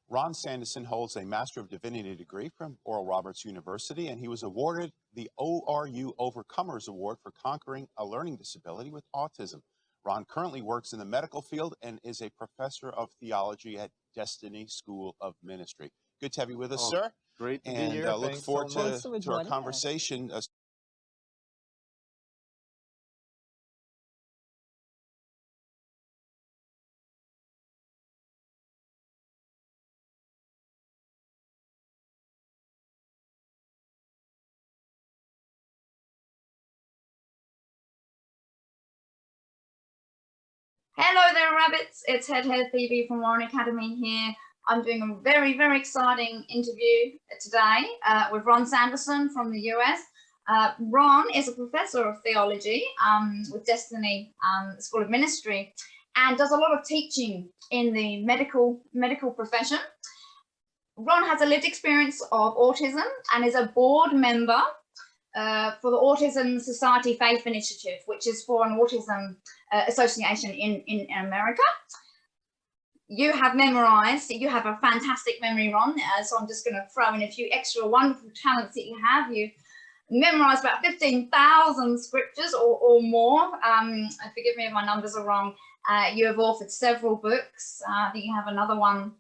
Ron Sandison holds a Master of Divinity degree from Oral Roberts University, and he was awarded the ORU Overcomers Award for conquering a learning disability with autism. Ron currently works in the medical field and is a professor of theology at Destiny School of Ministry. Good to have you with us, sir. Great to be and here. Look Thanks forward so much. to our conversation. Hello there, rabbits. It's Head Hare Phoebe from Warren Academy here. I'm doing a very, very exciting interview today with Ron Sandison from the US. Ron is a professor of theology with Destiny School of Ministry and does a lot of teaching in the medical profession. Ron has a lived experience of autism and is a board member for the Autism Society Faith Initiative, which is for an autism association in America. You have memorized, you have a fantastic memory, Ron, so I'm just going to throw in a few extra wonderful talents that you have. You memorized about 15,000 scriptures or more. Forgive me if my numbers are wrong. You have authored several books. I think you have another one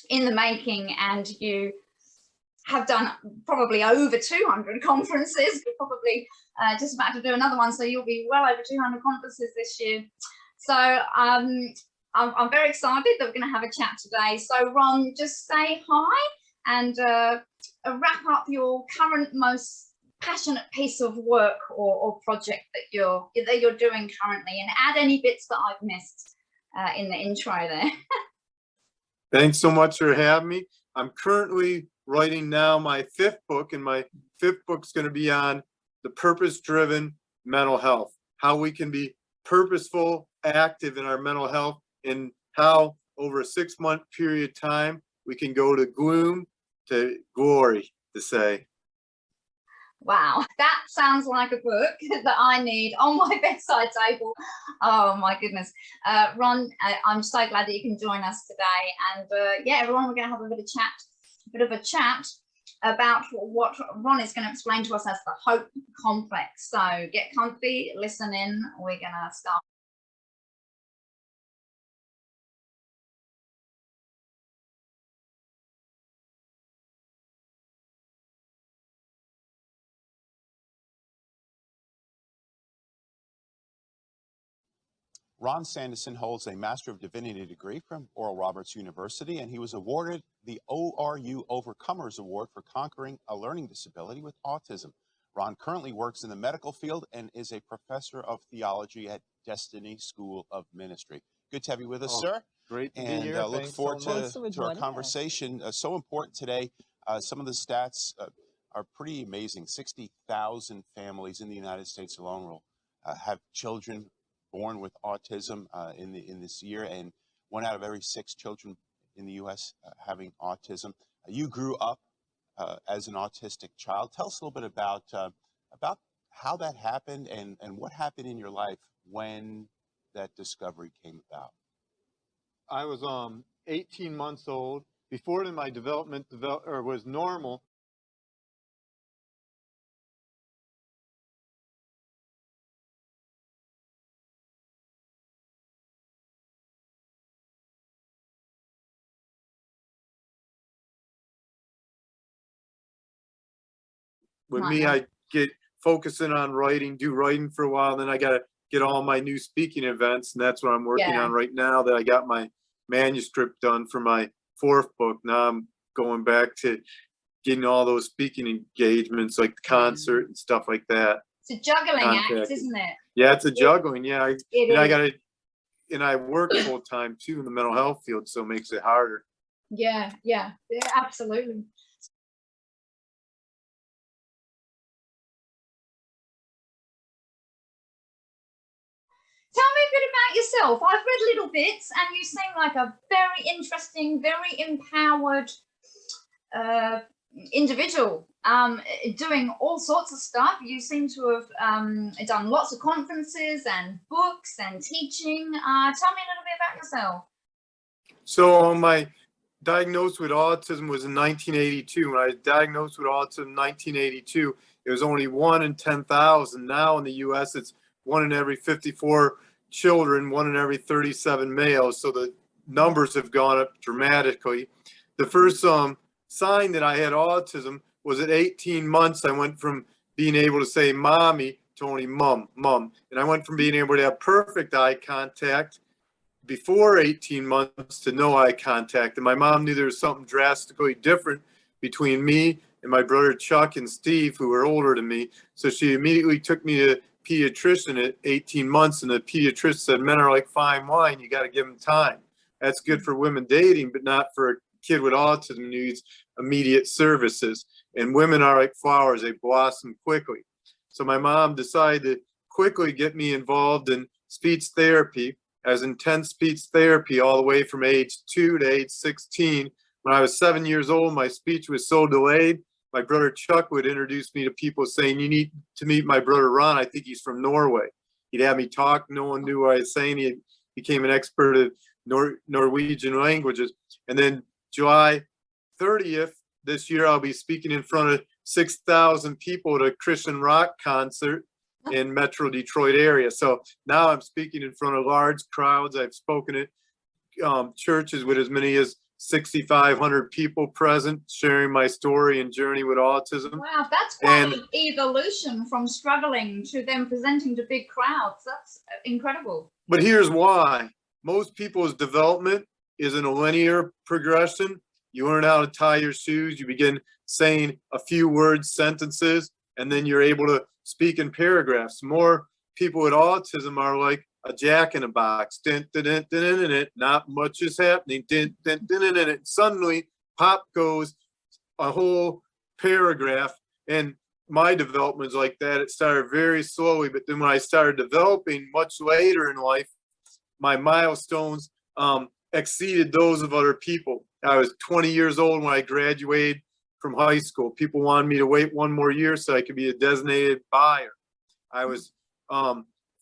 in the making, and you have done probably over 200 conferences. You're probably just about to do another one, so you'll be well over 200 conferences this year. So I'm very excited that we're going to have a chat today. So Ron, just say hi and wrap up your current most passionate piece of work or project that you're doing currently, and add any bits that I've missed in the intro there. Thanks so much for having me. I'm currently writing now my 5th book, and my 5th book's going to be on the purpose-driven mental health, how we can be purposeful, active in our mental health, and how over a 6-month period of time we can go to gloom to glory, to say. Wow, that sounds like a book that I need on my bedside table. Oh my goodness. Ron, I'm so glad that you can join us today. And yeah, everyone, we're going to have a bit of a chat about what Ron is going to explain to us as the hope complex. So get comfy, listen in, we're going to start. Ron Sandison holds a Master of Divinity degree from Oral Roberts University, and he was awarded the ORU Overcomers Award for conquering a learning disability with autism. Ron currently works in the medical field and is a professor of theology at Destiny School of Ministry. Good to have you with us, sir. Great to be and here. Look forward to our conversation. So important today. Some of the stats are pretty amazing. 60,000 families in the United States alone will have children born with autism in this year, and 1 out of every 6 children in the U.S. Having autism. You grew up as an autistic child. Tell us a little bit about how that happened and what happened in your life when that discovery came about. I was 18 months old. Before my development was normal. With me, I get focusing on writing, do writing for a while, then I got to get all my new speaking events, and that's what I'm working on right now, that I got my manuscript done for my 4th book. Now I'm going back to getting all those speaking engagements, like the concert and stuff like that. It's a juggling act, isn't it? Yeah, it's a juggling, yeah. And I work full time too in the mental health field, so it makes it harder. Yeah, absolutely. Tell me a bit about yourself. I've read little bits, and you seem like a very interesting, very empowered individual, doing all sorts of stuff. You seem to have done lots of conferences and books and teaching. Tell me a little bit about yourself. So my diagnosed with autism was in 1982. When I was diagnosed with autism in 1982, it was only 1 in 10,000. Now in the US, it's 1 in every 54 children, 1 in every 37 males. So the numbers have gone up dramatically. The first sign that I had autism was at 18 months. I went from being able to say mommy to only mom. And I went from being able to have perfect eye contact before 18 months to no eye contact. And my mom knew there was something drastically different between me and my brother Chuck and Steve, who were older than me. So she immediately took me to a pediatrician at 18 months, and the pediatrician said, men are like fine wine, you got to give them time. That's good for women dating, but not for a kid with autism who needs immediate services. And women are like flowers, they blossom quickly. So my mom decided to quickly get me involved in speech therapy, as intense speech therapy all the way from age 2 to age 16. When I was 7 years old, my speech was so delayed, my brother Chuck would introduce me to people saying, you need to meet my brother Ron, I think he's from Norway. He'd have me talk, no one knew what I was saying. He became an expert at Norwegian languages. And then July 30th this year, I'll be speaking in front of 6,000 people at a Christian rock concert in Metro Detroit area. So now I'm speaking in front of large crowds. I've spoken at churches with as many as 6,500 people present, sharing my story and journey with autism. Wow, that's quite an evolution from struggling to then presenting to big crowds. That's incredible. But here's why. Most people's development is in a linear progression. You learn how to tie your shoes, you begin saying a few words, sentences, and then you're able to speak in paragraphs. More people with autism are like a jack in a box. Not much is happening. Suddenly, pop goes a whole paragraph. And my development's like that. It started very slowly, but then when I started developing much later in life, my milestones exceeded those of other people. I was 20 years old when I graduated from high school. People wanted me to wait 1 more year so I could be a designated buyer. I was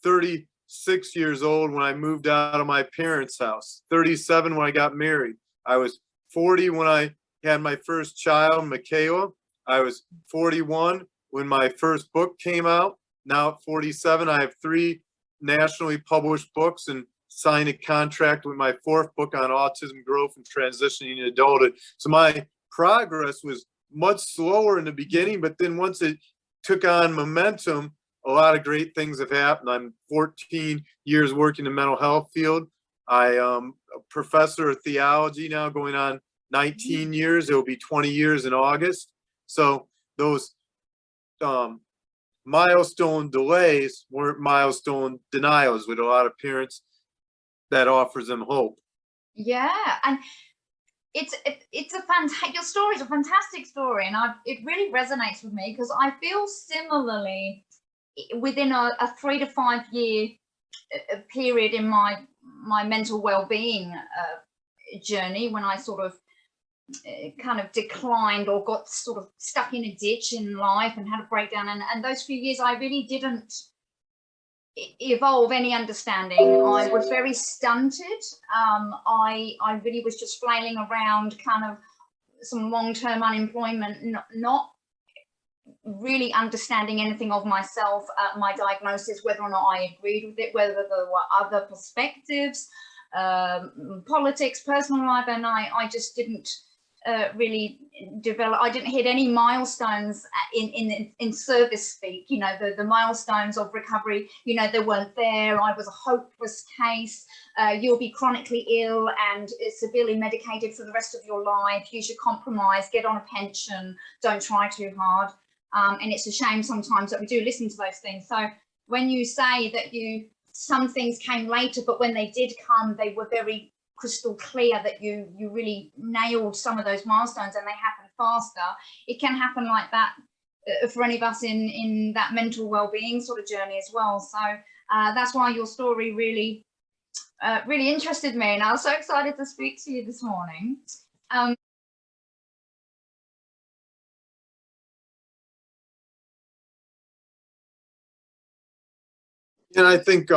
36 years old when I moved out of my parents' house, 37 when I got married. I was 40 when I had my first child, Michaela. I was 41 when my first book came out. Now at 47, I have 3 nationally published books and signed a contract with my 4th book on autism growth and transitioning to adulthood. So my progress was much slower in the beginning, but then once it took on momentum, a lot of great things have happened. I'm 14 years working in the mental health field. I am a professor of theology now, going on 19 years. It will be 20 years in August. So those milestone delays weren't milestone denials with a lot of parents. That offers them hope. Yeah, and it's a fantastic. Your story is a fantastic story, and it really resonates with me because I feel similarly within a 3 to 5 year period in my mental well-being journey, when I sort of kind of declined or got sort of stuck in a ditch in life and had a breakdown, and those few years I really didn't evolve any understanding. I was very stunted. I really was just flailing around, kind of some long-term unemployment, not really understanding anything of myself, my diagnosis, whether or not I agreed with it, whether there were other perspectives, politics, personal life, and I just didn't really develop. I didn't hit any milestones in service speak. You know, the milestones of recovery, you know, they weren't there. I was a hopeless case. You'll be chronically ill and severely medicated for the rest of your life. You should compromise, get on a pension, don't try too hard. And it's a shame sometimes that we do listen to those things. So when you say that some things came later, but when they did come, they were very crystal clear that you really nailed some of those milestones and they happened faster. It can happen like that for any of us in that mental well-being sort of journey as well. So that's why your story really really interested me, and I was so excited to speak to you this morning. And I think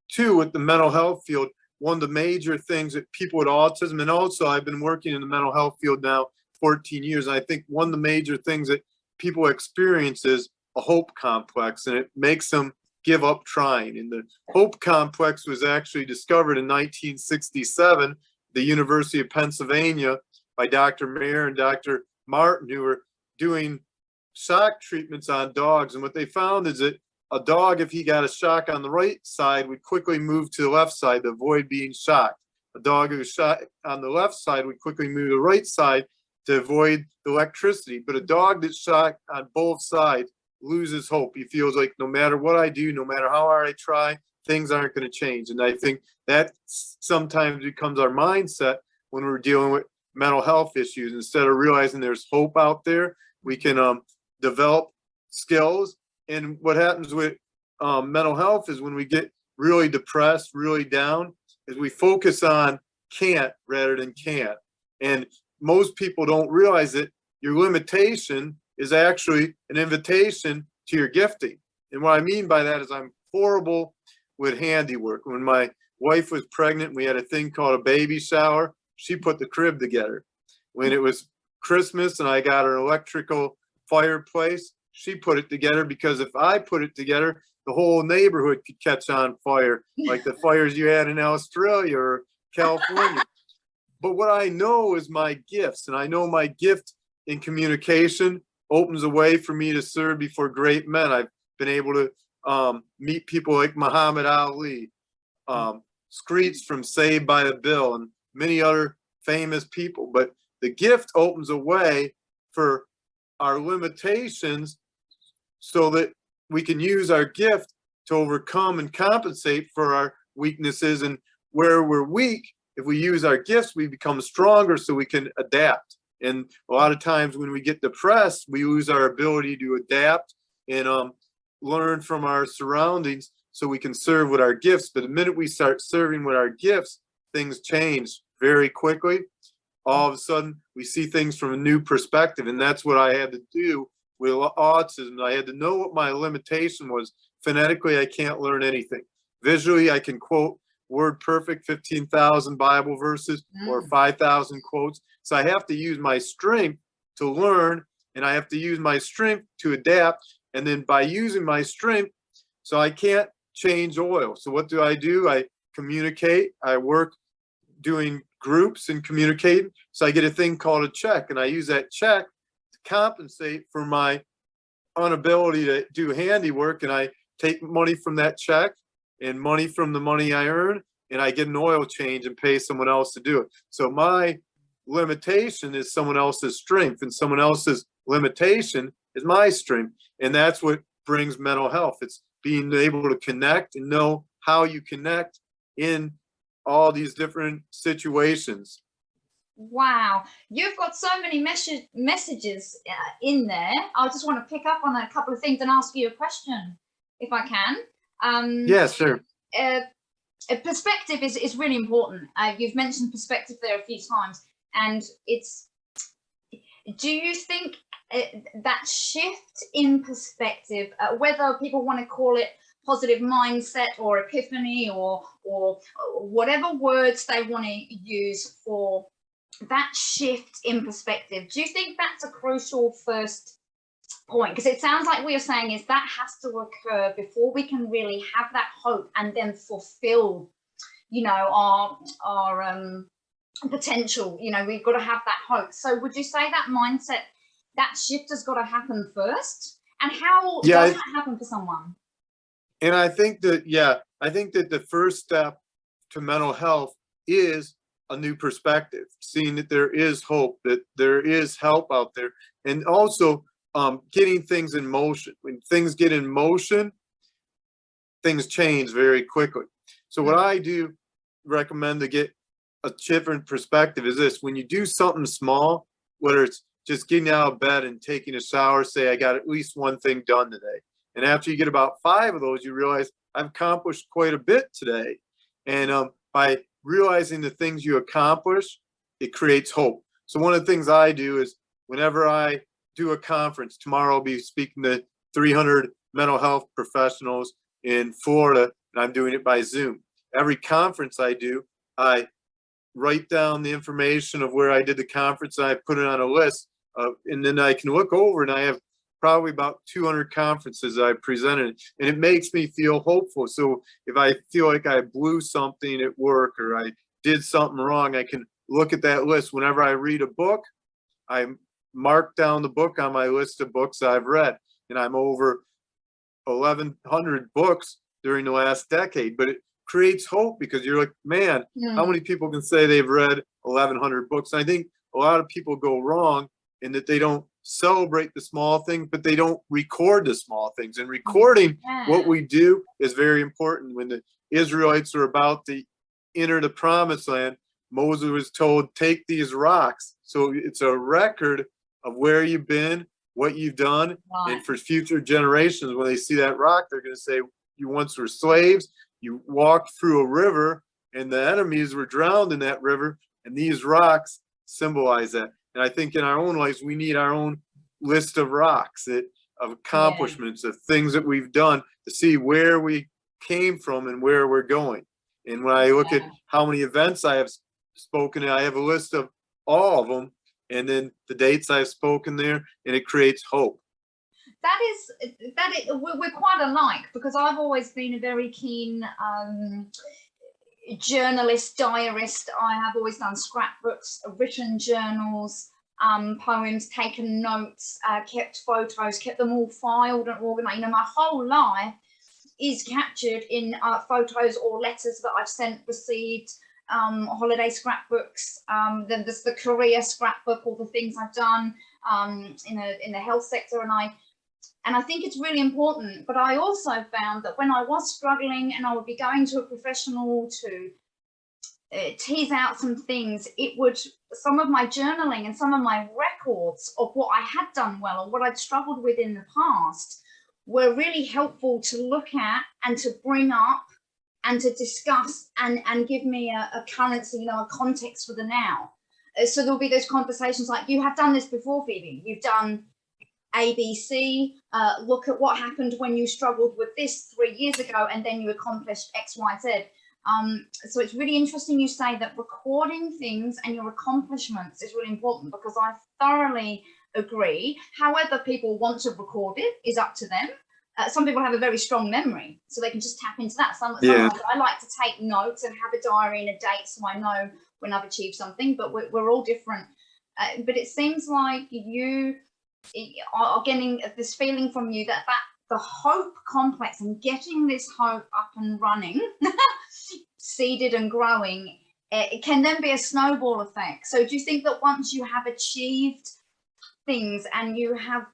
too, with the mental health field, one of the major things that people with autism, and also I've been working in the mental health field now 14 years. And I think one of the major things that people experience is a hope complex, and it makes them give up trying. And the hope complex was actually discovered in 1967, the University of Pennsylvania, by Dr. Mayer and Dr. Martin, who were doing shock treatments on dogs. And what they found is that a dog, if he got a shock on the right side, would quickly move to the left side to avoid being shocked. A dog who was shot on the left side would quickly move to the right side to avoid the electricity. But a dog that's shot on both sides loses hope. He feels like no matter what I do, no matter how hard I try, things aren't going to change. And I think that sometimes becomes our mindset when we're dealing with mental health issues. Instead of realizing there's hope out there, we can develop skills. And what happens with mental health is when we get really depressed, really down, is we focus on can't rather than can't. And most people don't realize that your limitation is actually an invitation to your gifting. And what I mean by that is I'm horrible with handiwork. When my wife was pregnant, we had a thing called a baby shower. She put the crib together. When it was Christmas and I got her an electrical fireplace, she put it together, because if I put it together, the whole neighborhood could catch on fire, like the fires you had in Australia or California. But what I know is my gifts, and I know my gift in communication opens a way for me to serve before great men. I've been able to meet people like Muhammad Ali, Screech from Saved by the Bell, and many other famous people. But the gift opens a way for our limitations so that we can use our gift to overcome and compensate for our weaknesses. And where we're weak, if we use our gifts, we become stronger so we can adapt. And a lot of times when we get depressed, we lose our ability to adapt and learn from our surroundings so we can serve with our gifts. But the minute we start serving with our gifts, things change very quickly. All of a sudden, we see things from a new perspective. And that's what I had to do with autism. I had to know what my limitation was. Phonetically, I can't learn anything. Visually, I can quote word perfect 15,000 Bible verses or 5,000 quotes. So I have to use my strength to learn, and I have to use my strength to adapt. And then by using my strength, so I can't change oil. So what do? I communicate. I work doing groups and communicating. So I get a thing called a check, and I use that check to compensate for my inability to do handiwork. And I take money from that check and money from the money I earn, and I get an oil change and pay someone else to do it. So my limitation is someone else's strength, and someone else's limitation is my strength. And that's what brings mental health. It's being able to connect and know how you connect in all these different situations. Wow, you've got so many messages in there. I just want to pick up on a couple of things and ask you a question, if I can. Yeah, sure. Perspective is really important. You've mentioned perspective there a few times, and do you think that shift in perspective, whether people want to call it positive mindset or epiphany or whatever words they want to use for that shift in perspective, do you think that's a crucial first point? Because it sounds like what you're saying is that has to occur before we can really have that hope and then fulfill, our potential. We've got to have that hope. So would you say that mindset, that shift has got to happen first? And how does that happen for someone? And I think that the first step to mental health is a new perspective, seeing that there is hope, that there is help out there, and also getting things in motion. When things get in motion, things change very quickly. So what I do recommend to get a different perspective is this: when you do something small, whether it's just getting out of bed and taking a shower, say I got at least one thing done today. And after you get about 5 of those, you realize I've accomplished quite a bit today. And by realizing the things you accomplish, it creates hope. So one of the things I do is whenever I do a conference, tomorrow I'll be speaking to 300 mental health professionals in Florida, and I'm doing it by Zoom. every conference I do, I write down the information of where I did the conference, and I put it on a list, and then I can look over, and I have probably about 200 conferences I presented, and it makes me feel hopeful. So if I feel like I blew something at work or I did something wrong, I can look at that list. Whenever I read a book, I mark down the book on my list of books I've read, and I'm over 1,100 books during the last decade. But it creates hope, because you're like, man, how many people can say they've read 1,100 books? And I think a lot of people go wrong in that they don't celebrate the small things, but they don't record the small things. And recording what we do is very important. When the Israelites were about to enter the promised land, Moses was told, take these rocks. So it's a record of where you've been, what you've done. And for future generations, when they see that rock, they're going to say, you once were slaves, you walked through a river, and the enemies were drowned in that river, and these rocks symbolize that. And I think in our own lives, we need our own list of rocks, of accomplishments, of things that we've done, to see where we came from and where we're going. And when I look at how many events I have spoken at, I have a list of all of them, and then the dates I've spoken there, and it creates hope. We're quite alike, because I've always been a very keen journalist, diarist. I have always done scrapbooks, written journals, poems, taken notes, kept photos, kept them all filed and organized. You know, my whole life is captured in photos or letters that I've sent, received, holiday scrapbooks, then there's the career scrapbook, all the things I've done in the health sector, and I think it's really important. But I also found that when I was struggling and I would be going to a professional to tease out some things, some of my journaling and some of my records of what I had done well or what I'd struggled with in the past were really helpful to look at and to bring up and to discuss and give me a currency, you know, a context for the now. So there'll be those conversations like, you have done this before, Phoebe, you've done ABC, look at what happened when you struggled with this 3 years ago, and then you accomplished X, Y, Z. So it's really interesting you say that recording things and your accomplishments is really important, because I thoroughly agree. However people want to record it is up to them. Some people have a very strong memory, so they can just tap into that. I like to take notes and have a diary and a date, so I know when I've achieved something, but we're all different. But it seems like you are getting this feeling from you that the hope complex and getting this hope up and running, seeded and growing, it can then be a snowball effect. So do you think that once you have achieved things and you have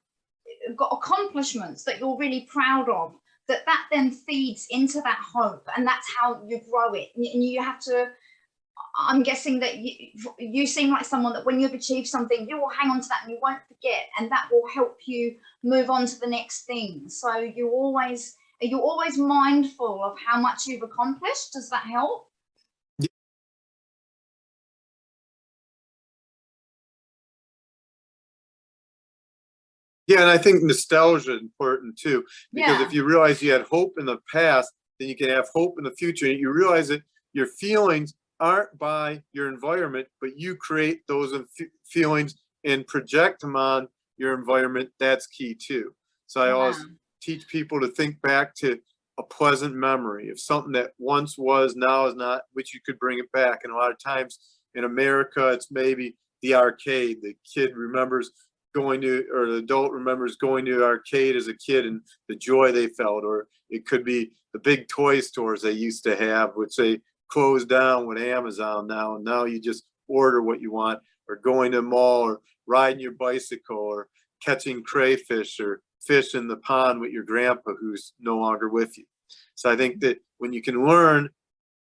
got accomplishments that you're really proud of, that then feeds into that hope, and that's how you grow it? And you have to, I'm guessing that you seem like someone that when you've achieved something, you will hang on to that and you won't forget, and that will help you move on to the next thing. So are you always mindful of how much you've accomplished? Does that help? Yeah, and I think nostalgia is important too, because if you realize you had hope in the past, then you can have hope in the future. You realize that your feelings aren't by your environment, but you create those feelings and project them on your environment. That's key too. So I always teach people to think back to a pleasant memory of something that once was, now is not, which you could bring it back. And a lot of times in America, it's maybe the arcade. The kid remembers going to, or the adult remembers going to the arcade as a kid and the joy they felt. Or it could be the big toy stores they used to have, which they closed down with Amazon now, and now you just order what you want, or going to the mall, or riding your bicycle, or catching crayfish or fish in the pond with your grandpa who's no longer with you. So I think that when you can learn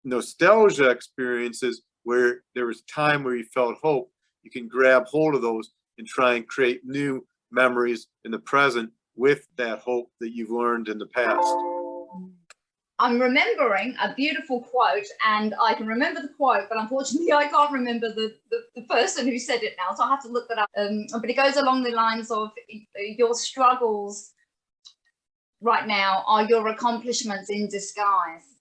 nostalgia experiences where there was time where you felt hope, you can grab hold of those and try and create new memories in the present with that hope that you've learned in the past. I'm remembering a beautiful quote, and I can remember the quote, but unfortunately I can't remember the person who said it now, so I'll have to look that up. But it goes along the lines of, your struggles right now are your accomplishments in disguise.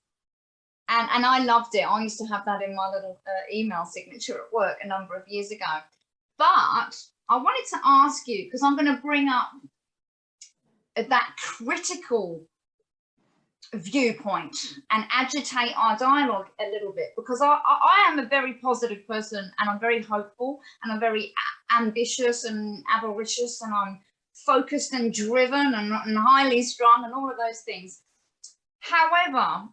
And I loved it. I used to have that in my little email signature at work a number of years ago. But I wanted to ask you, because I'm going to bring up that critical viewpoint and agitate our dialogue a little bit, because I am a very positive person, and I'm very hopeful, and I'm very ambitious and avaricious, and I'm focused and driven and highly strung and all of those things. However,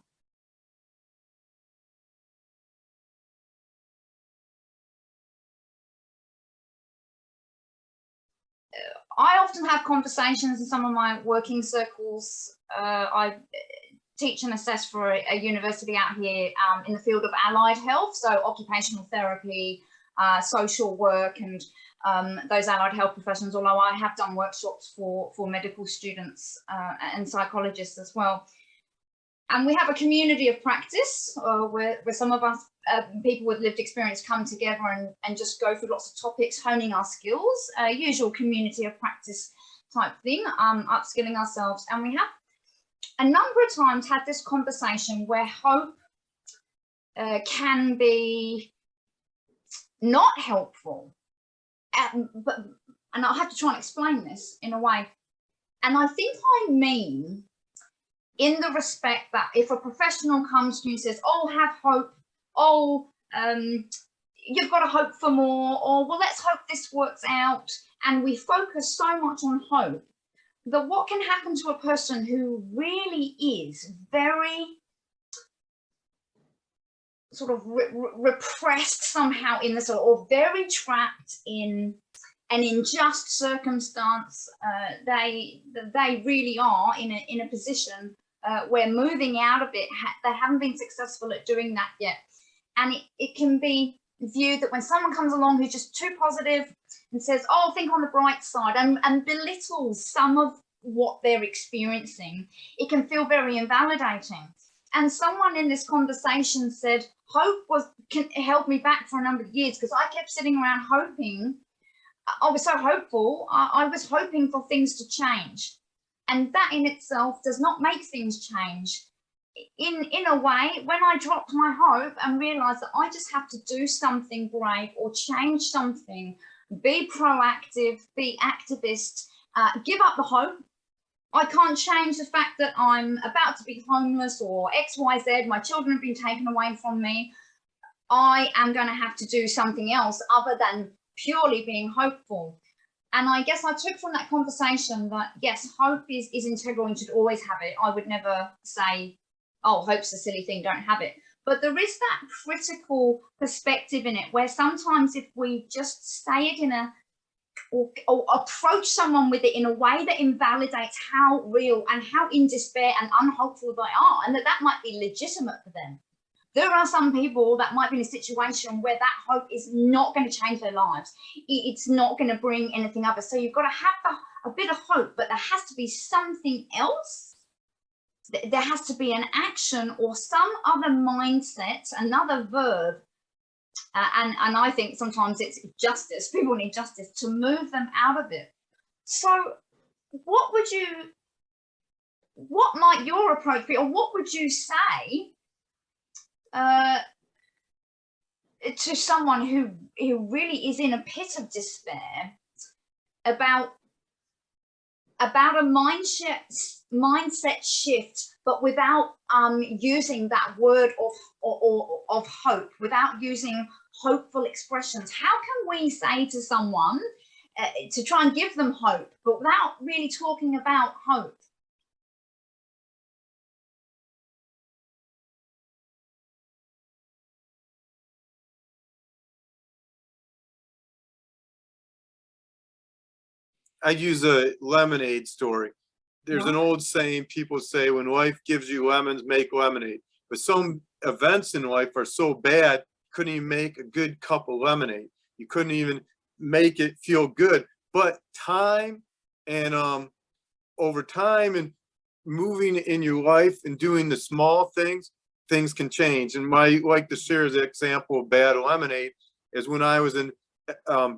I often have conversations in some of my working circles. I teach and assess for a university out here in the field of allied health, so occupational therapy, social work, and those allied health professions, although I have done workshops for medical students and psychologists as well. And we have a community of practice where some of us people with lived experience come together and just go through lots of topics, honing our skills, usual community of practice type thing, upskilling ourselves. And we have a number of times had this conversation where hope can be not helpful. And I'll have to try and explain this in a way. And I think I mean in the respect that if a professional comes to you and says, oh, have hope, oh, you've got to hope for more, or well, let's hope this works out, and we focus so much on hope, that what can happen to a person who really is very sort of repressed somehow in this, or very trapped in an unjust circumstance, they really are in a position where moving out of it, they haven't been successful at doing that yet. And it can be viewed that when someone comes along who's just too positive and says, oh, think on the bright side, and belittles some of what they're experiencing, it can feel very invalidating. And someone in this conversation said, hope held me back for a number of years, because I kept sitting around hoping. I was so hopeful. I was hoping for things to change. And that in itself does not make things change. In a way, when I dropped my hope and realized that I just have to do something brave or change something, be proactive, be activist, give up the hope. I can't change the fact that I'm about to be homeless or XYZ, my children have been taken away from me. I am going to have to do something else other than purely being hopeful. And I guess I took from that conversation that, yes, hope is integral and should always have it. I would never say, oh, hope's a silly thing, don't have it. But there is that critical perspective in it, where sometimes if we just say it in or approach someone with it in a way that invalidates how real and how in despair and unhopeful they are, and that might be legitimate for them. There are some people that might be in a situation where that hope is not going to change their lives. It's not going to bring anything other. So you've got to have a bit of hope, but there has to be something else. There has to be an action or some other mindset, another verb. And I think sometimes it's justice. People need justice to move them out of it. So what might your approach be, or what would you say to someone who really is in a pit of despair about a mindset shift, but without using that word of hope, without using hopeful expressions? How can we say to someone to try and give them hope, but without really talking about hope? I use a lemonade story. There's an old saying people say, when life gives you lemons, make lemonade. But some events in life are so bad, you couldn't even make a good cup of lemonade. You couldn't even make it feel good. But time and over time and moving in your life and doing the small things, things can change. And I like to share the example of bad lemonade is when I was in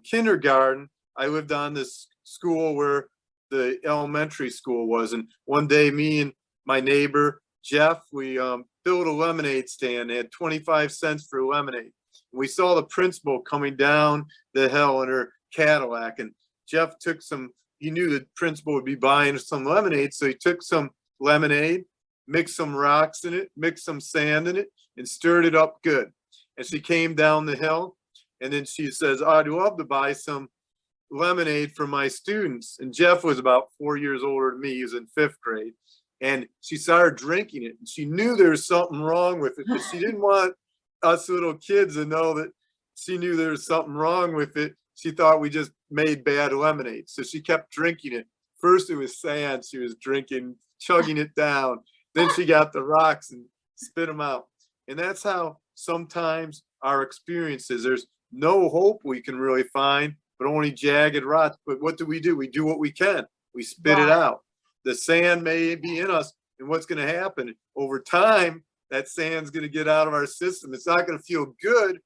kindergarten, I lived on this school where the elementary school was. And one day, me and my neighbor, Jeff, we build a lemonade stand. They had 25 cents for lemonade. We saw the principal coming down the hill in her Cadillac, and Jeff took some, he knew the principal would be buying some lemonade, so he took some lemonade, mixed some rocks in it, mixed some sand in it, and stirred it up good. And she came down the hill, and then she says, I'd love to buy some lemonade for my students. And Jeff was about 4 years older than me. He was in 5th grade. And she started drinking it. And she knew there was something wrong with it, but she didn't want us little kids to know that she knew there was something wrong with it. She thought we just made bad lemonade. So she kept drinking it. First it was sand she was drinking, chugging it down. Then she got the rocks and spit them out. And that's how sometimes our experiences, there's no hope we can really find, but only jagged rocks. But what do? We do what we can. We spit it out. The sand may be in us, and what's going to happen over time, that sand's going to get out of our system. It's not going to feel good.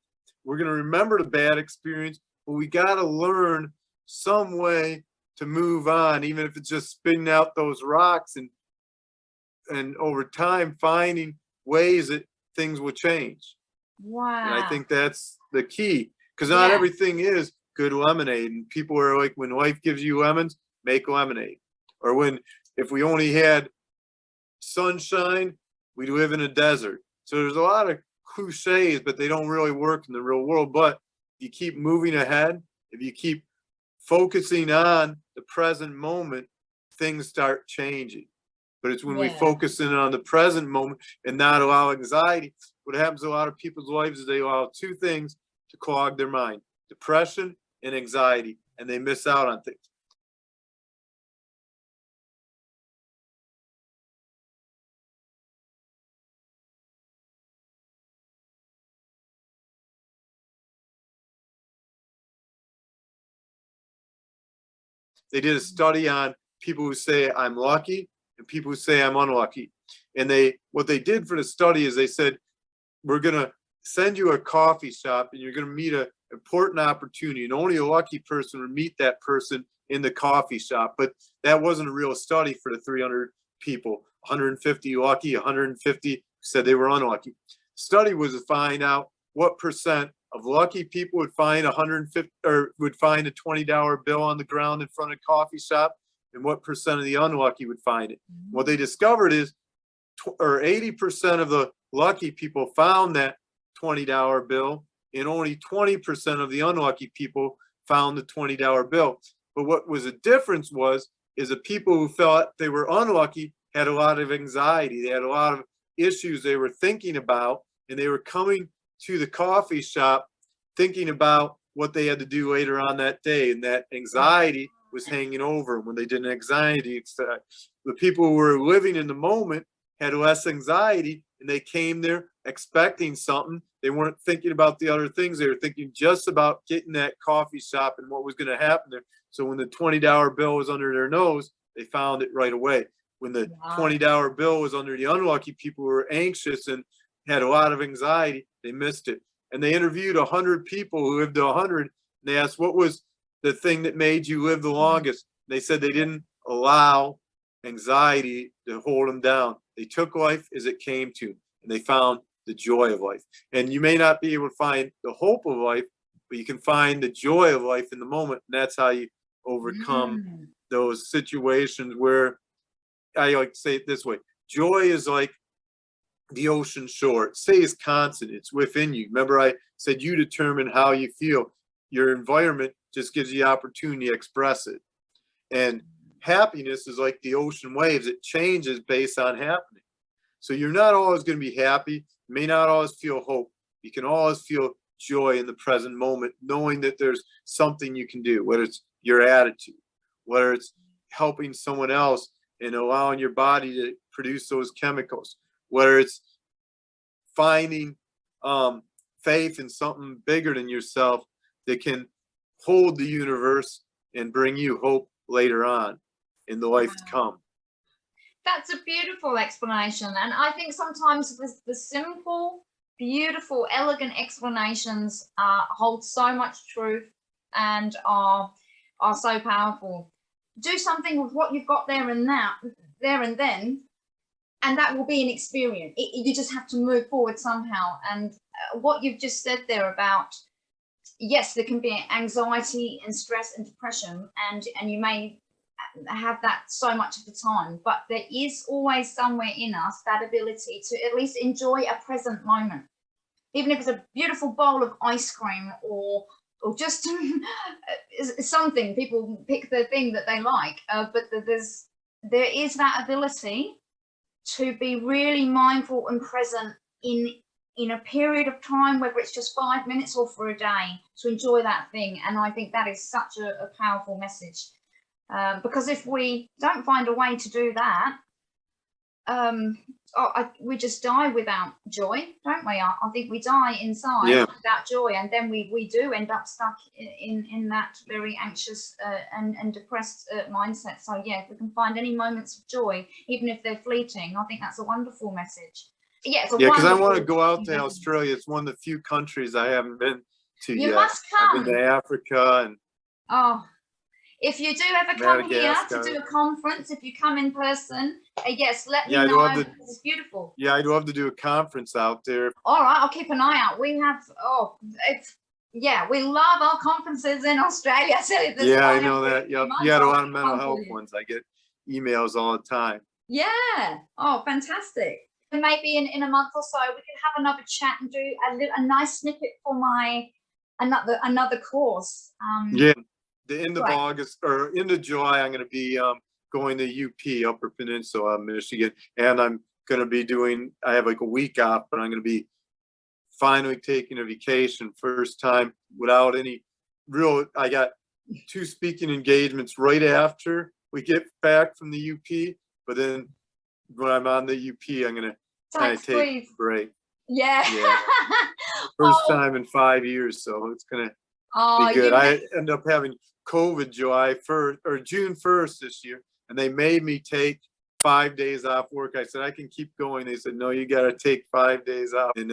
We're going to remember the bad experience, but we got to learn some way to move on, even if it's just spitting out those rocks, and over time finding ways that things will change. Wow. And I think that's the key, because not everything is good lemonade. And people are like, when life gives you lemons, make lemonade. Or if we only had sunshine, we'd live in a desert. So there's a lot of cliches, but they don't really work in the real world. But if you keep moving ahead, if you keep focusing on the present moment, things start changing. But it's when we focus in on the present moment and not allow anxiety. What happens in a lot of people's lives is they allow 2 things to clog their mind: depression and anxiety, and they miss out on things. They did a study on people who say I'm lucky and people who say I'm unlucky. And what they did for the study is they said, we're going to send you a coffee shop and you're going to meet an important opportunity. And only a lucky person would meet that person in the coffee shop. But that wasn't a real study for the 300 people. 150 lucky, 150 said they were unlucky. Study was to find out what percent of lucky people would find 150 or would find a $20 bill on the ground in front of a coffee shop, and what percent of the unlucky would find it. What they discovered is 80% of the lucky people found that $20 bill, and only 20% of the unlucky people found the $20 bill. But what was the difference is the people who felt they were unlucky had a lot of anxiety. They had a lot of issues they were thinking about, and they were coming to the coffee shop thinking about what they had to do later on that day, and that anxiety was hanging over when they did an anxiety. The people who were living in the moment had less anxiety, and they came there expecting something. They weren't thinking about the other things. They were thinking just about getting that coffee shop and what was going to happen there. So when the $20 bill was under their nose, they found it right away. When the $20 bill was under the unlucky people who were anxious and had a lot of anxiety, they missed it. And they interviewed 100 people who lived to 100. And they asked, what was the thing that made you live the longest? They said they didn't allow anxiety to hold them down. They took life as it came to them, and they found the joy of life. And you may not be able to find the hope of life, but you can find the joy of life in the moment. And that's how you overcome those situations where, I like to say it this way: joy is like the ocean shore. It stays constant. It's within you. Remember, I said you determine how you feel. Your environment just gives you the opportunity to express it. And happiness is like the ocean waves. It changes based on happening. So you're not always going to be happy. You may not always feel hope. You can always feel joy in the present moment, knowing that there's something you can do, whether it's your attitude, whether it's helping someone else and allowing your body to produce those chemicals, whether it's finding faith in something bigger than yourself that can hold the universe and bring you hope later on in the life to come. That's a beautiful explanation. And I think sometimes the simple, beautiful, elegant explanations hold so much truth and are so powerful. Do something with what you've got there and then. and that will be an experience. You just have to move forward somehow. And what you've just said there about, yes, there can be anxiety and stress and depression, and you may have that so much of the time, but there is always somewhere in us that ability to at least enjoy a present moment, even if it's a beautiful bowl of ice cream or just something. People pick the thing that they like, but there is that ability to be really mindful and present in a period of time, whether it's just 5 minutes or for a day, to enjoy that thing. And I think that is such a powerful message, because if we don't find a way to do that, we just die without joy, don't we? I think we die inside without joy, and then we do end up stuck in that very anxious and depressed mindset. So yeah, if we can find any moments of joy, even if they're fleeting, I think that's a wonderful message. Yeah, because I want to go out to Australia. It's one of the few countries I haven't been to yet. You must come. I've been to Africa and if you do ever come here to do a conference, if you come in person, yes, let me know. It's beautiful. Yeah, I'd love to do a conference out there. All right, I'll keep an eye out. We have, we love our conferences in Australia. So yeah, I know that. Yep. You had a lot of mental health ones. I get emails all the time. Yeah. Oh, fantastic. And maybe in a month or so, we can have another chat and do a nice snippet for my another course. Yeah. The end of August or end of July, I'm going to be going to UP, Upper Peninsula, Michigan, and I'm going to be I have like a week off, but I'm going to be finally taking a vacation, first time without any I got 2 speaking engagements right after we get back from the UP, but then when I'm on the UP, I'm going to kind of take a break. Yeah. First time in 5 years, so it's going to be good. I end up having COVID July 1st or June 1st this year, and they made me take 5 days off work. I said I can keep going. They said no, you got to take 5 days off, and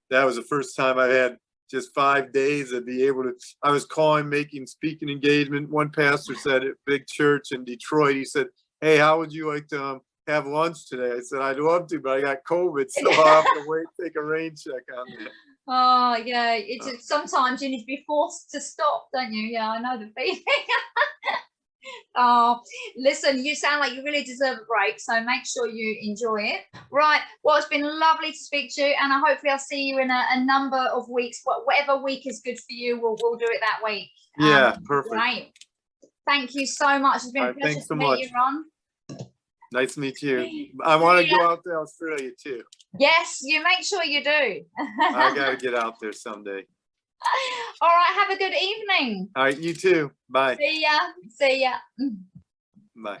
that was the first time I had just 5 days to be able to. I was making speaking engagement. One pastor said at a big church in Detroit, he said, "Hey, how would you like to have lunch today?" I said I'd love to, but I got COVID, so I'll have to wait, take a rain check on that. Oh yeah, it's sometimes you need to be forced to stop, don't you? Yeah, I know the feeling. Oh, listen, you sound like you really deserve a break, so make sure you enjoy it. Right, well, it's been lovely to speak to you, and hopefully I'll see you in a number of weeks. Whatever week is good for you, we'll do it that week. Yeah, perfect. Great. Thank you so much. It's been a pleasure to meet you, Ron. Nice to meet you. I want to go out to Australia too. Yes, you make sure you do. I got to get out there someday. All right, have a good evening. All right, you too. Bye. See ya. See ya. Bye.